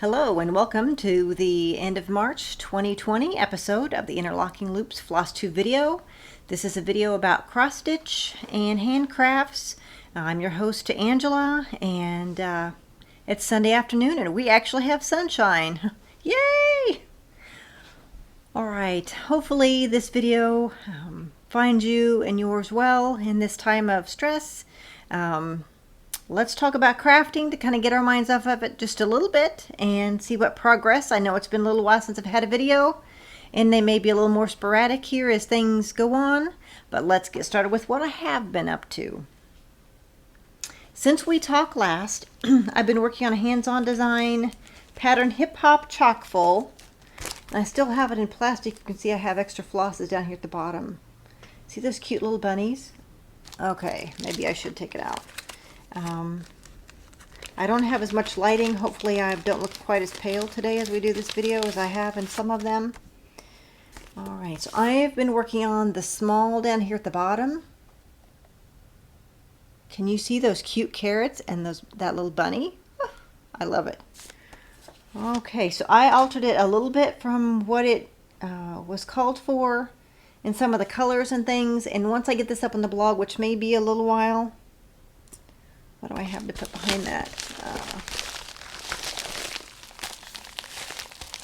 Hello and welcome to the end of March 2020 episode of the Interlocking Loops Flosstube video. This is a video about cross stitch and handcrafts. I'm your host Angela, and it's Sunday afternoon and we actually have sunshine. Yay! Alright, hopefully this video finds you and yours well in this time of stress. Let's talk about crafting to kind of get our minds off of it just a little bit and see what progress. I know it's been a little while since I've had a video and they may be a little more sporadic here as things go on, but let's get started with what I have been up to. Since we talked last, I've been working on a hands-on design pattern hip hop chock full. I still have it in plastic. You can see I have extra flosses down here at the bottom. See those cute little bunnies? Okay, maybe I should take it out. I don't have as much lighting. Hopefully I don't look quite as pale today as we do this video as I have in some of them. Alright, so I've been working on the small down here at the bottom. Can you see those cute carrots and that little bunny? Oh, I love it. Okay, so I altered it a little bit from what it was called for in some of the colors and things, and once I get this up on the blog, which may be a little while. What do I have to put behind that?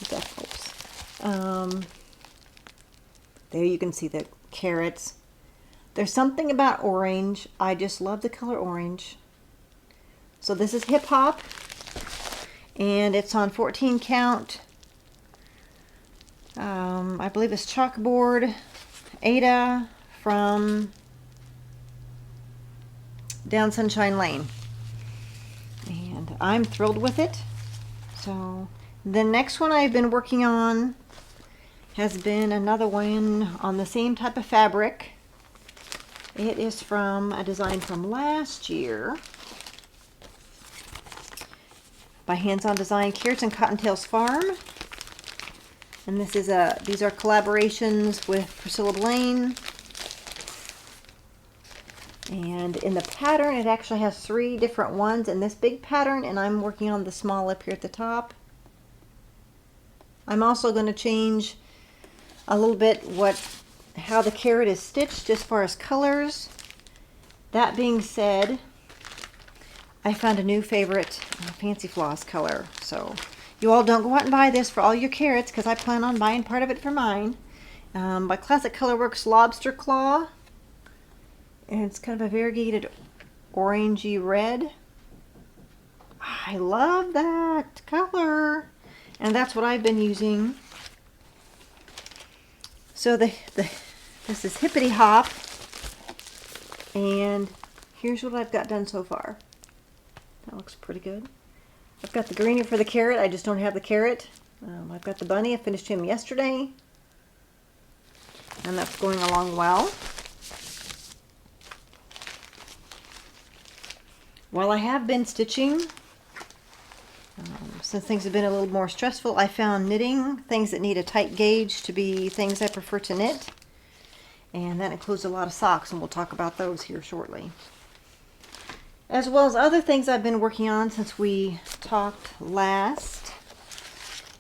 That helps. There you can see the carrots. There's something about orange. I just love the color orange. So this is hip hop, and it's on 14 count. I believe it's chalkboard Ada from down Sunshine Lane, and I'm thrilled with it. So the next one I've been working on has been another one on the same type of fabric. It is from a design from last year by Hands On Design, Carrots and Cottontails Farm, and this is these are collaborations with Priscilla Blaine. And in the pattern, it actually has 3 different ones in this big pattern, and I'm working on the small up here at the top. I'm also going to change a little bit how the carrot is stitched as far as colors. That being said, I found a new favorite fancy floss color. So you all don't go out and buy this for all your carrots, because I plan on buying part of it for mine. By Classic Colorworks Lobster Claw. And it's kind of a variegated orangey red. I love that color. And that's what I've been using. So this is Hippity Hop. And here's what I've got done so far. That looks pretty good. I've got the greener for the carrot. I just don't have the carrot. I've got the bunny. I finished him yesterday. And that's going along well. While I have been stitching, since things have been a little more stressful, I found knitting, things that need a tight gauge, to be things I prefer to knit. And that includes a lot of socks, and we'll talk about those here shortly. As well as other things I've been working on since we talked last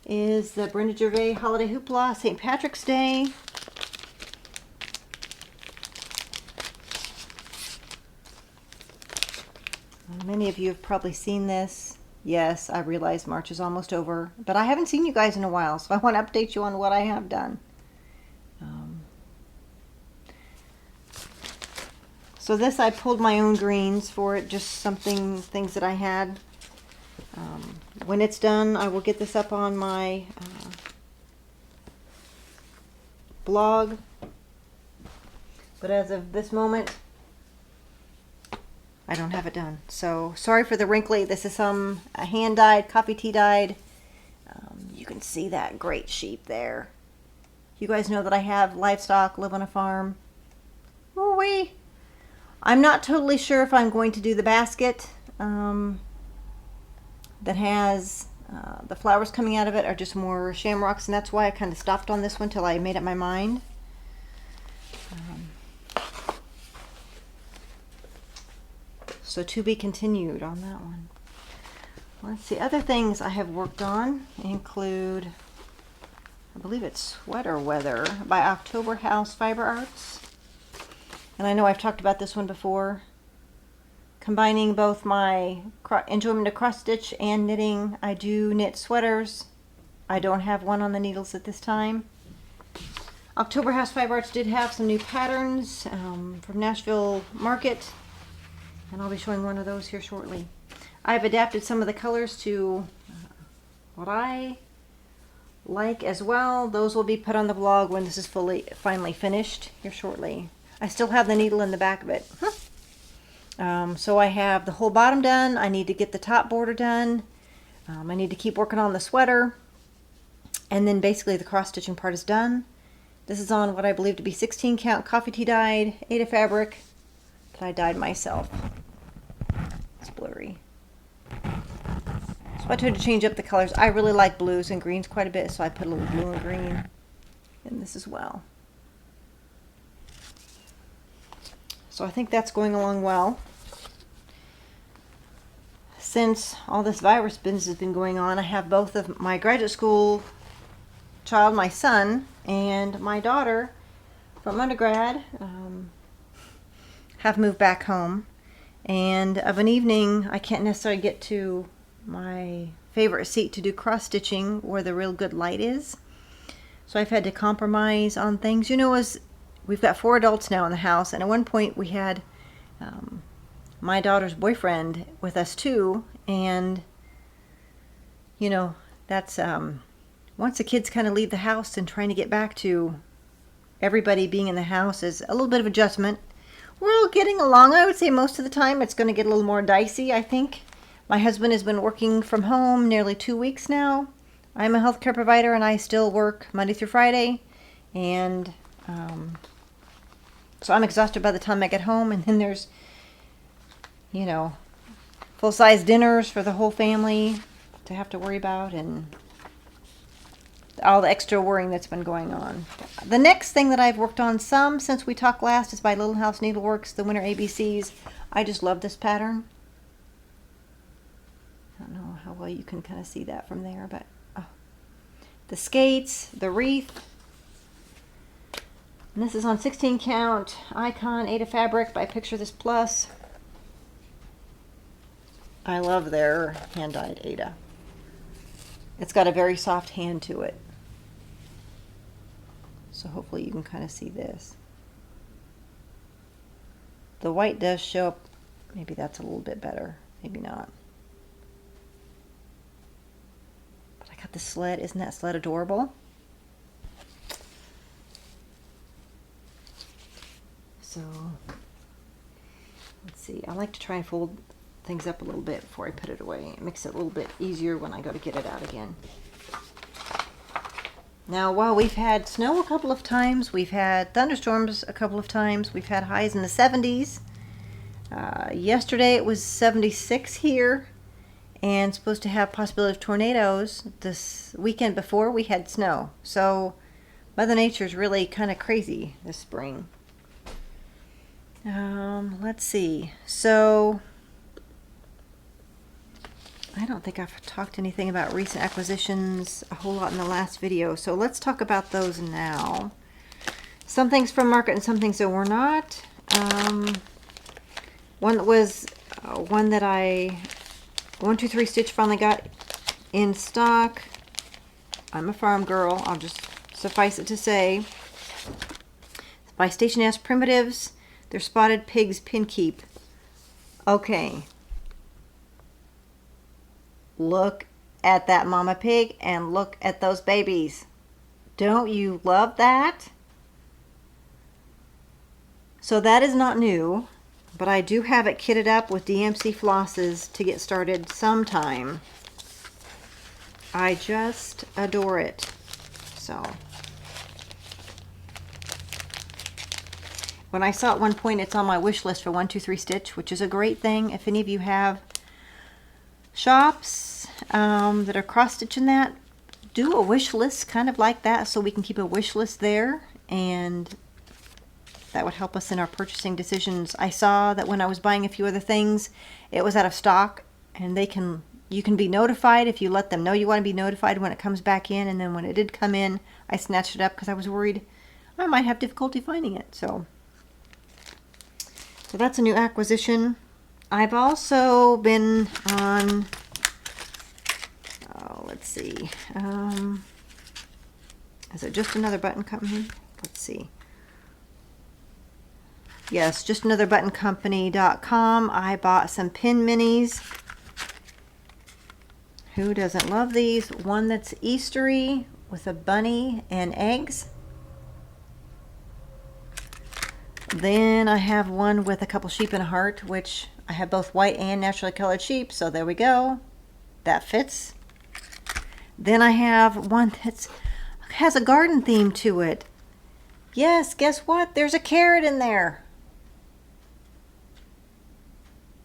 is the Brenda Gervais Holiday Hoopla, St. Patrick's Day. Many of you have probably seen this. Yes, I realize March is almost over, but I haven't seen you guys in a while, so I want to update you on what I have done. So this, I pulled my own greens for it, just things that I had. When it's done, I will get this up on my blog. But as of this moment, I don't have it done. So sorry for the wrinkly. This is some hand dyed, coffee tea dyed. You can see that great sheep there. You guys know that I have livestock, live on a farm. Ooh-wee. I'm not totally sure if I'm going to do the basket that has the flowers coming out of it, or just more shamrocks, and that's why I kind of stopped on this one till I made up my mind. So to be continued on that one. let's see, other things I have worked on include, I believe it's Sweater Weather by October House Fiber Arts. And I know I've talked about this one before. Combining both my enjoyment of cross stitch and knitting, I do knit sweaters. I don't have one on the needles at this time. October House Fiber Arts did have some new patterns from Nashville Market, and I'll be showing one of those here shortly. I've adapted some of the colors to what I like as well. Those will be put on the blog when this is finally finished here shortly. I still have the needle in the back of it. So I have the whole bottom done. I need to get the top border done. I need to keep working on the sweater. And then basically the cross stitching part is done. This is on what I believe to be 16 count coffee tea dyed Aida fabric that I dyed myself. It's blurry. So I tried to change up the colors. I really like blues and greens quite a bit, so I put a little blue and green in this as well. So I think that's going along well. Since all this virus business has been going on, I have both of my graduate school child, my son, and my daughter from undergrad have moved back home. And of an evening, I can't necessarily get to my favorite seat to do cross stitching where the real good light is. So I've had to compromise on things. You know, as we've got 4 adults now in the house, and at one point we had my daughter's boyfriend with us too, and you know, that's once the kids kind of leave the house, and trying to get back to everybody being in the house is a little bit of adjustment. We're all getting along. I would say most of the time it's going to get a little more dicey, I think. My husband has been working from home nearly 2 weeks now. I'm a healthcare provider and I still work Monday through Friday, and so I'm exhausted by the time I get home. And then there's, you know, full-size dinners for the whole family to have to worry about, and all the extra worrying that's been going on. The next thing that I've worked on some since we talked last is by Little House Needleworks, the Winter ABCs. I just love this pattern. I don't know how well you can kind of see that from there, but the skates, the wreath. And this is on 16 count Icon Aida fabric by Picture This Plus. I love their hand-dyed Aida. It's got a very soft hand to it. So hopefully you can kind of see this. The white does show up. Maybe that's a little bit better. Maybe not. But I got the sled. Isn't that sled adorable? So let's see. I like to try and fold things up a little bit before I put it away. It makes it a little bit easier when I go to get it out again. Now, while we've had snow a couple of times, we've had thunderstorms a couple of times, we've had highs in the 70s. Yesterday it was 76 here, and supposed to have possibility of tornadoes. This weekend before we had snow. So Mother Nature's really kind of crazy this spring. Let's see. So I don't think I've talked anything about recent acquisitions a whole lot in the last video, so let's talk about those now. Some things from market and some things that were not. One that was one that 123 Stitch finally got in stock. I'm a farm girl, I'll just suffice it to say. By Station S Primitives, they're Spotted Pigs Pin Keep. Okay. Look at that mama pig and look at those babies. Don't you love that? So that is not new, but I do have it kitted up with DMC flosses to get started sometime. I just adore it. So when I saw at one point, it's on my wish list for 123 Stitch, which is a great thing. If any of you have shops that are cross-stitching that, do a wish list kind of like that, so we can keep a wish list there, and that would help us in our purchasing decisions. I saw that when I was buying a few other things, it was out of stock, and they can You can be notified if you let them know you want to be notified when it comes back in. And then when it did come in, I snatched it up because I was worried I might have difficulty finding it. So that's a new acquisition. I've also been on, let's see, is it Just Another Button Company? Let's see. Yes, justanother-button-company.com. I bought some pin minis. Who doesn't love these? One that's Eastery with a bunny and eggs. Then I have one with a couple sheep and a heart, which I have both white and naturally colored sheep, so there we go. That fits. Then I have one that has a garden theme to it. Yes, guess what? There's a carrot in there.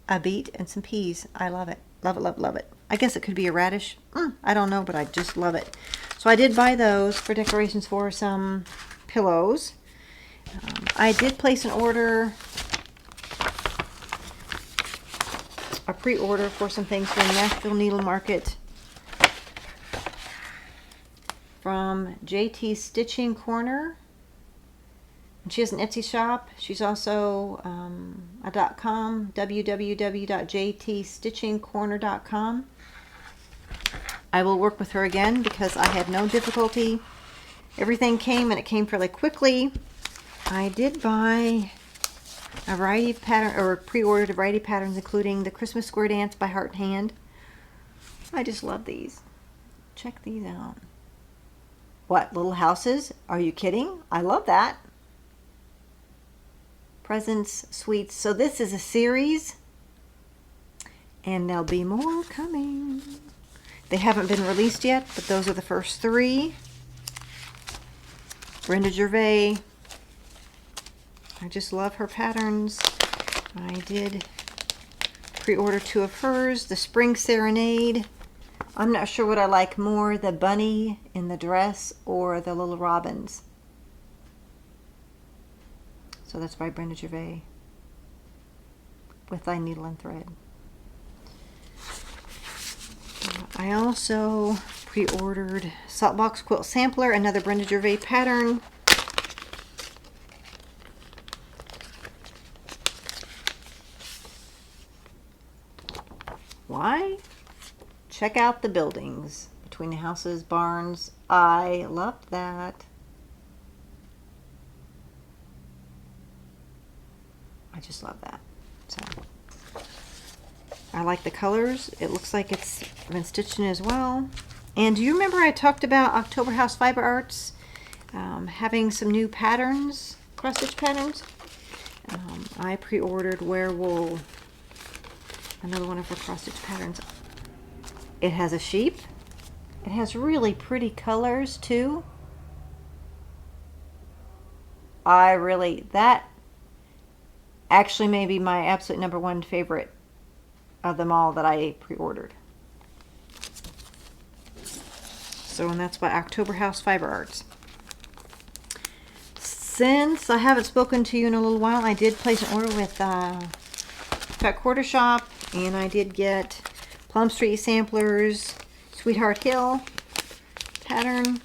A beet and some peas. I love it. Love it, love it, love it. I guess it could be a radish. I don't know, but I just love it. So I did buy those for decorations for some pillows. I did place an order, a pre-order for some things from Nashville Needle Market from JT Stitching Corner. And she has an Etsy shop. She's also a .com, www.jtstitchingcorner.com. I will work with her again because I had no difficulty. Everything came and it came fairly quickly. I did buy a variety of pattern, or pre-ordered a variety of patterns, including the Christmas Square Dance by Heart and Hand. I just love these. Check these out. What, little houses? Are you kidding? I love that. Presents, sweets. So this is a series, and there'll be more coming. They haven't been released yet, but those are the first three. Brenda Gervais. I just love her patterns. I did pre-order two of hers. The Spring Serenade. I'm not sure what I like more, the bunny in the dress or the little robins. So that's by Brenda Gervais with Thy Needle and Thread. I also pre-ordered Saltbox Quilt Sampler, another Brenda Gervais pattern. Why? Check out the buildings between the houses, barns. I loved that. I just love that. So I like the colors. It looks like it's been stitched in as well. And do you remember I talked about October House Fiber Arts having some new patterns, cross stitch patterns? I pre-ordered Werewolf, another one of her cross stitch patterns. It has a sheep. It has really pretty colors too. That actually may be my absolute number one favorite of them all that I pre-ordered. So, and that's by October House Fiber Arts. Since I haven't spoken to you in a little while, I did place an order with Fat Quarter Shop, and I did get Plum Street Samplers, Sweetheart Hill pattern.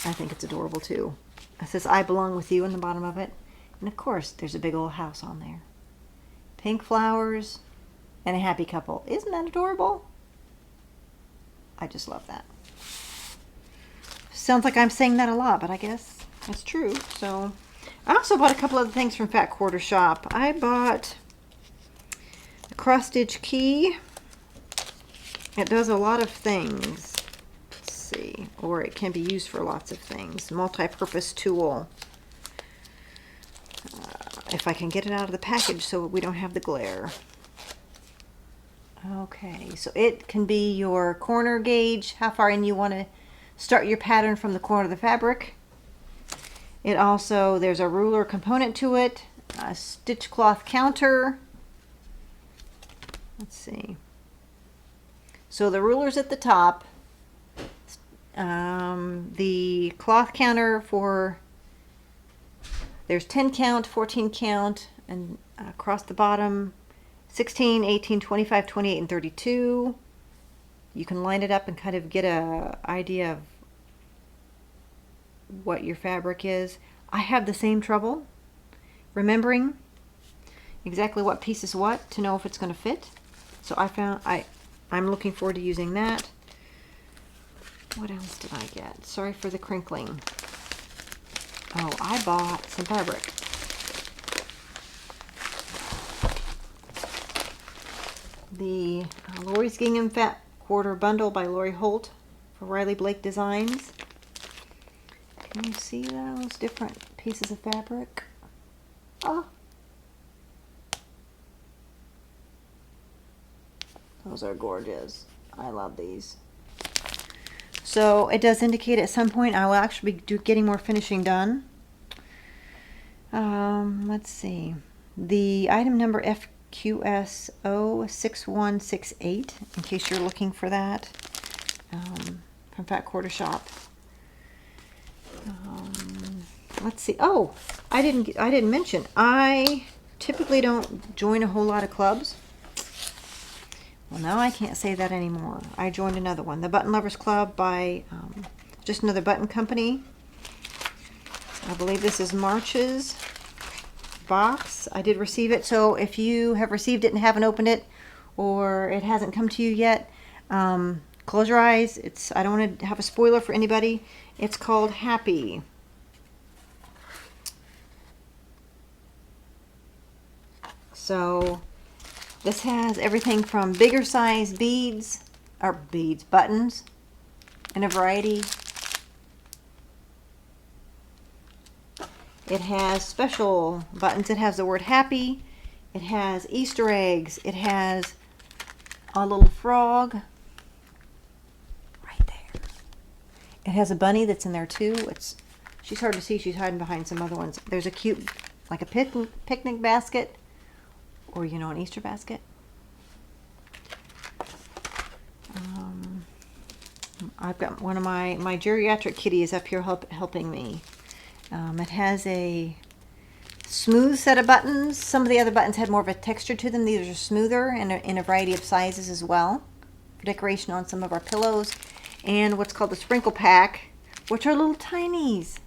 I think it's adorable too. It says I belong with you on the bottom of it. And of course, there's a big old house on there. Pink flowers and a happy couple. Isn't that adorable? I just love that. Sounds like I'm saying that a lot, but I guess that's true. So I also bought a couple other things from Fat Quarter Shop. I bought a cross stitch key. It does a lot of things. Let's see. Or it can be used for lots of things. Multi-purpose tool. If I can get it out of the package so we don't have the glare. Okay, so it can be your corner gauge, how far in you want to start your pattern from the corner of the fabric. It also, there's a ruler component to it, a stitch cloth counter. Let's see. So the ruler's at the top. The cloth counter for There's 10 count, 14 count, and across the bottom 16, 18, 25, 28, and 32. You can line it up and kind of get an idea of what your fabric is. I have the same trouble remembering exactly what piece is what to know if it's going to fit. So I'm looking forward to using that. What else did I get? Sorry for the crinkling. Oh, I bought some fabric. The Lori's Gingham Fat Quarter Bundle by Lori Holt for Riley Blake Designs. Can you see those different pieces of fabric? Oh, those are gorgeous. I love these. So it does indicate at some point I will actually be getting more finishing done. Let's see. The item number FQS06168, in case you're looking for that, from Fat Quarter Shop. Let's see. Oh, I didn't mention. I typically don't join a whole lot of clubs. Well, now I can't say that anymore. I joined another one, the Button Lovers Club by just another button company. I believe this is March's box. I did receive it, so if you have received it and haven't opened it, or it hasn't come to you yet, close your eyes. I don't want to have a spoiler for anybody. It's called Happy. So this has everything from bigger size buttons, in a variety. It has special buttons. It has the word happy. It has Easter eggs. It has a little frog right there. It has a bunny that's in there too. She's hard to see. She's hiding behind some other ones. There's a cute, like a picnic basket, or an Easter basket. I've got one of my geriatric kitties up here helping me. It has a smooth set of buttons. Some of the other buttons had more of a texture to them. These are smoother and in a variety of sizes as well, for decoration on some of our pillows. And what's called the sprinkle pack, which are little tinies,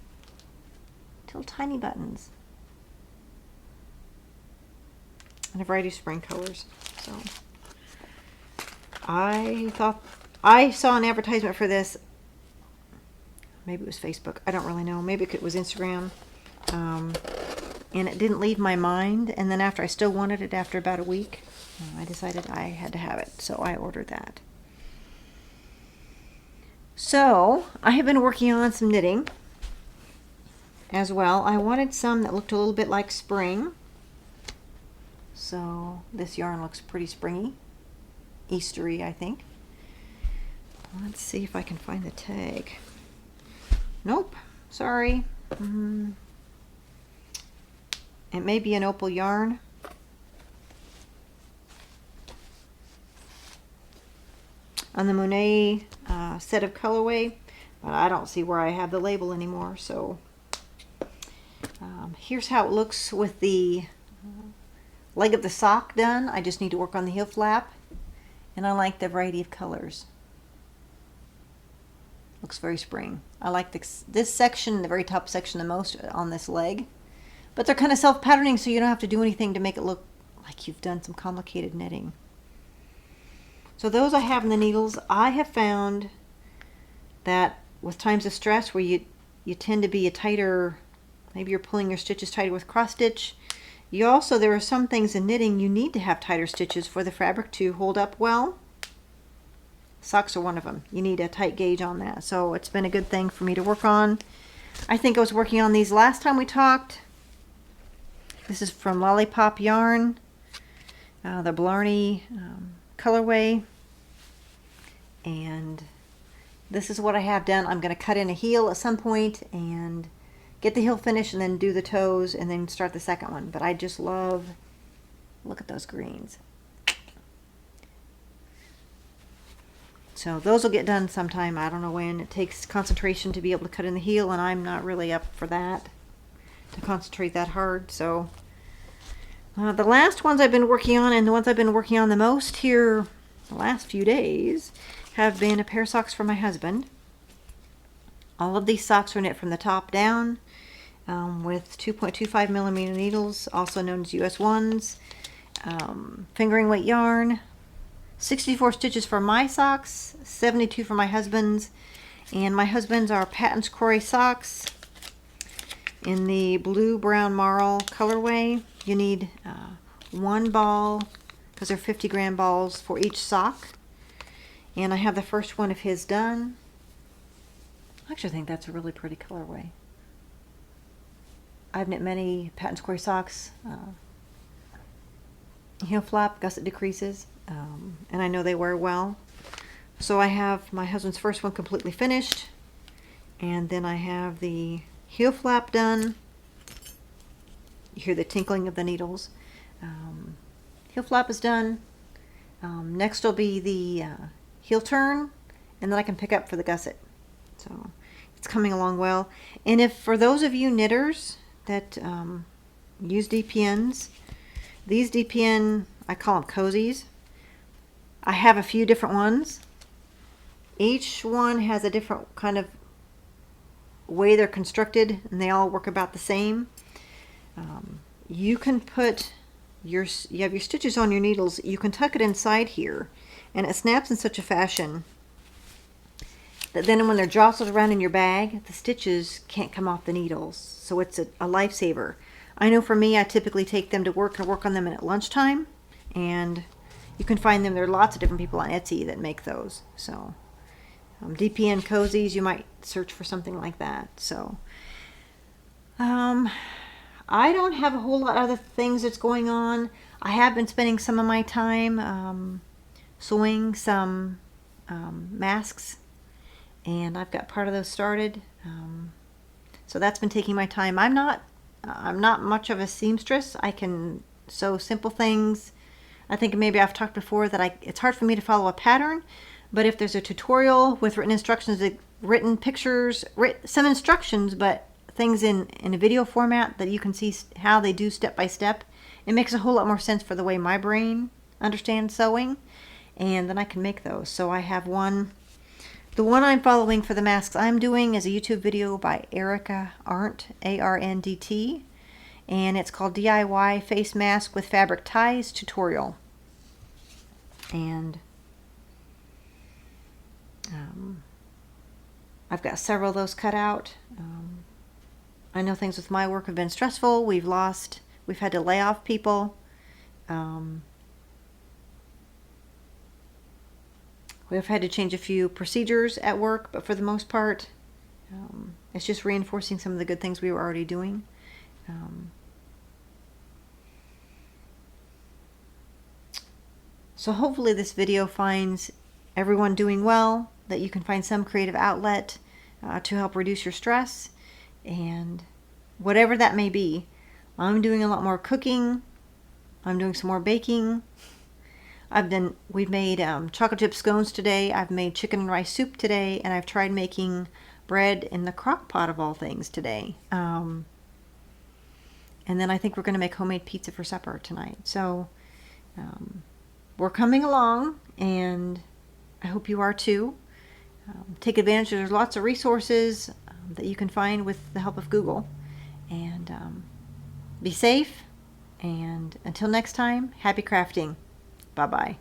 little tiny buttons, in a variety of spring colors. So I thought I saw an advertisement for this. Maybe it was Facebook. I don't really know. Maybe it was Instagram. And it didn't leave my mind. And then after I still wanted it after about a week, I decided I had to have it. So I ordered that. So I have been working on some knitting as well. I wanted some that looked a little bit like spring. So this yarn looks pretty springy. Eastery, I think. Let's see if I can find the tag. Nope, sorry. It may be an opal yarn. On the Monet set of colorway, but I don't see where I have the label anymore. So here's how it looks with the leg of the sock done. I just need to work on the heel flap, and I like the variety of colors. Looks very spring. I like this section, the very top section, the most on this leg. But they're kind of self-patterning, so you don't have to do anything to make it look like you've done some complicated knitting. So those I have in the needles. I have found that with times of stress where you tend to be a tighter, maybe you're pulling your stitches tighter with cross stitch. There are some things in knitting you need to have tighter stitches for the fabric to hold up well. Socks are one of them. You need a tight gauge on that. So it's been a good thing for me to work on. I think I was working on these last time we talked. This is from Lollipop Yarn, the Blarney colorway. And this is what I have done. I'm going to cut in a heel at some point and get the heel finished and then do the toes and then start the second one. But I just love, look at those greens. So those will get done sometime. I don't know when. It takes concentration to be able to cut in the heel, and I'm not really up for that. to concentrate that hard. So the last ones I've been working on, and the ones I've been working on the most here the last few days, have been a pair of socks for my husband. All of these socks are knit from the top down with 2.25 millimeter needles, also known as US 1s, fingering weight yarn, 64 stitches for my socks, 72 for my husband's, and my husband's are Patton's Croy socks in the blue, brown, marl colorway. You need one ball, because they're 50-gram balls for each sock. And I have the first one of his done. I actually think that's a really pretty colorway. I've knit many Patton's Croy socks. Heel flap, gusset decreases, and I know they wear well. So I have my husband's first one completely finished, and then I have the heel flap done. You hear the tinkling of the needles. Heel flap is done. Next will be the heel turn, and then I can pick up for the gusset. So it's coming along well. And if for those of you knitters that use DPNs, these DPN, I call them cozies. I have a few different ones. Each one has a different kind of way they're constructed, and they all work about the same. You can put you have your stitches on your needles. You can tuck it inside here, and it snaps in such a fashion that then when they're jostled around in your bag, the stitches can't come off the needles. So it's a lifesaver. I know for me, I typically take them to work and work on them at lunchtime, and you can find them. There are lots of different people on Etsy that make those. So DPN cozies, you might search for something like that. So I don't have a whole lot of other things that's going on. I have been spending some of my time sewing some masks, and I've got part of those started. So that's been taking my time. I'm not much of a seamstress. I can sew simple things. I think maybe I've talked before that it's hard for me to follow a pattern, but if there's a tutorial with written instructions, written pictures, some instructions, but things in a video format that you can see how they do step by step, it makes a whole lot more sense for the way my brain understands sewing, and then I can make those. So I have one. The one I'm following for the masks I'm doing is a YouTube video by Erica Arndt, A-R-N-D-T, and it's called DIY Face Mask with Fabric Ties Tutorial. And I've got several of those cut out. I know things with my work have been stressful. We've had to lay off people. We've had to change a few procedures at work, but for the most part, it's just reinforcing some of the good things we were already doing. So hopefully this video finds everyone doing well, that you can find some creative outlet to help reduce your stress, and whatever that may be. I'm doing a lot more cooking. I'm doing some more baking. We've made chocolate chip scones today. I've made chicken and rice soup today, and I've tried making bread in the crock pot of all things today. And then I think we're going to make homemade pizza for supper tonight. So we're coming along, and I hope you are too. Take advantage. There's lots of resources that you can find with the help of Google. And be safe. And until next time, happy crafting. Bye-bye.